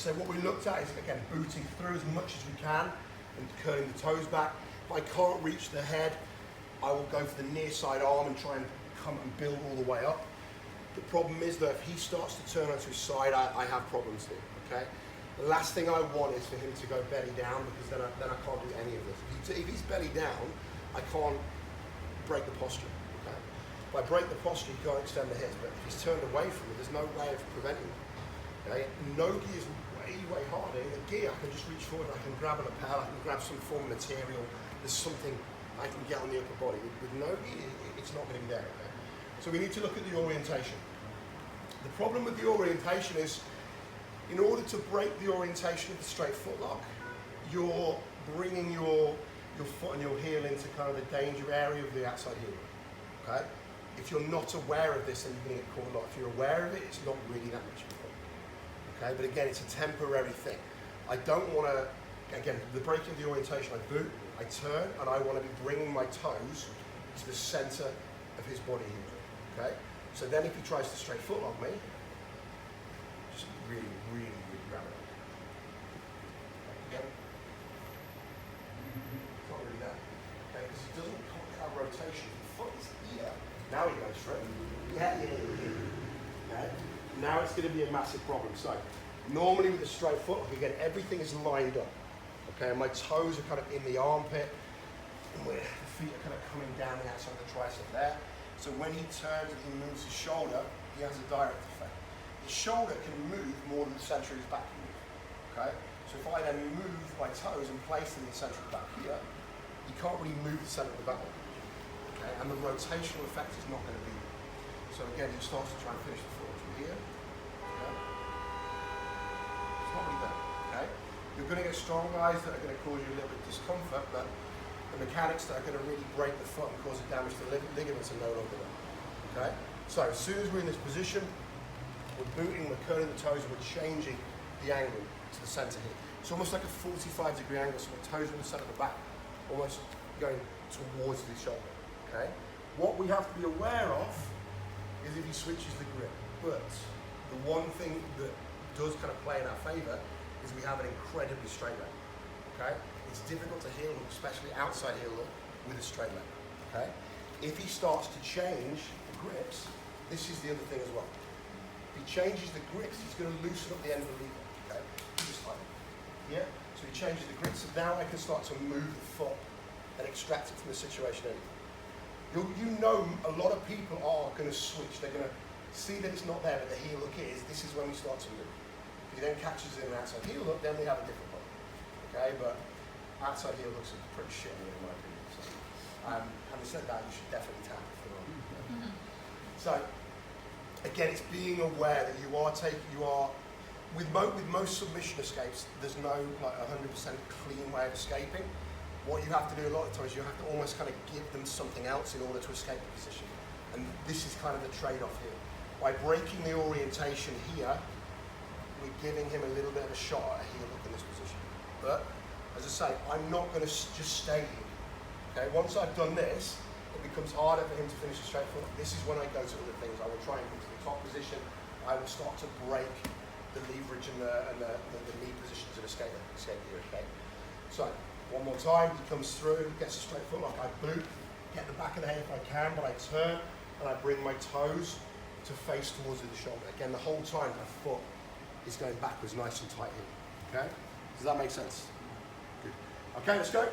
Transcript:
So what we looked at is, again, booting through as much as we can and curling the toes back. If I can't reach the head, I will go for the near side arm and try and come and build all the way up. The problem is that if he starts to turn onto his side, I have problems here, okay? The last thing I want is for him to go belly down, because then I can't do any of this. If he's belly down, I can't break the posture, okay? If I break the posture, you can't extend the hips, but if he's turned away from me, there's no way of preventing it. Okay? No gi is way harder. In the gi, I can just reach forward, I can grab a lapel, I can grab some form of material, there's something I can get on the upper body. With no gi, it's not going to be there, okay? So we need to look at the orientation. The problem with the orientation is, in order to break the orientation of the straight footlock, you're bringing your foot and your heel into kind of the danger area of the outside heel, okay? If you're not aware of this, then you're going to get caught a lot. If you're aware of it, it's not really that much of a problem, okay? But again, it's a temporary thing. I don't want to, again, the breaking of the orientation, I boot, I turn, and I want to be bringing my toes to the center of his body here, okay? So then if he tries to straight footlock me, just really grab it. Again. It's not really that. Okay, because it doesn't have rotation. The foot is here. Now he goes straight. Yeah. Okay. Now it's going to be a massive problem. So normally with a straight footlock, again, everything is lined up. Okay, and my toes are kind of in the armpit, and the feet are kind of coming down the outside of the tricep there. So when he turns and he moves his shoulder, he has a direct effect. His shoulder can move more than the center of his back can move, okay? So if I then move my toes and place them in the center of the back here, you can't really move the center of the back, okay? And the rotational effect is not going to be there. So again, he starts to try and finish the foot from here, okay? It's not really there, okay? You're going to get strong guys that are going to cause you a little bit of discomfort, but the mechanics that are going to really break the foot and cause it damage to the ligaments are no longer there, okay? So as soon as we're in this position, we're booting, we're curling the toes, we're changing the angle to the center here. It's almost like a 45-degree angle, so my toes are in the center of the back, almost going towards the shoulder, okay? What we have to be aware of is if he switches the grip, but the one thing that does kind of play in our favor is we have an incredibly straight leg, okay? It's difficult to heel hook, especially outside heel hook, with a straight leg, okay? If he starts to change the grips, this is the other thing as well. If he changes the grips, he's going to loosen up the end of the lever, okay? Just like that, yeah? So he changes the grips, and now I can start to move the foot and extract it from the situation anyway. You know a lot of people are going to switch. They're going to see that it's not there, but the heel hook is. This is when we start to move. If he then catches in an outside heel hook, then we have a different problem, okay? But outside heel hooks are pretty shit in my opinion. So, having said that, you should definitely tap if you're on. So, again, it's being aware that you are with most submission escapes, there's no like 100% clean way of escaping. What you have to do a lot of times, you have to almost kind of give them something else in order to escape the position. And this is kind of the trade-off here. By breaking the orientation here, we're giving him a little bit of a shot at a heel hook in this position. But as I say, I'm not going to just stay here. Okay, once I've done this, it becomes harder for him to finish a straight foot. This is when I go to other things. I will try and come to the top position. I will start to break the leverage and the knee positions and escape here. Okay. So one more time, he comes through, gets a straight foot lock. I boot, get the back of the head if I can, but I turn and I bring my toes to face towards the shoulder. Again, the whole time my foot is going backwards, nice and tight here. Okay. Does that make sense? Good. Okay, let's go.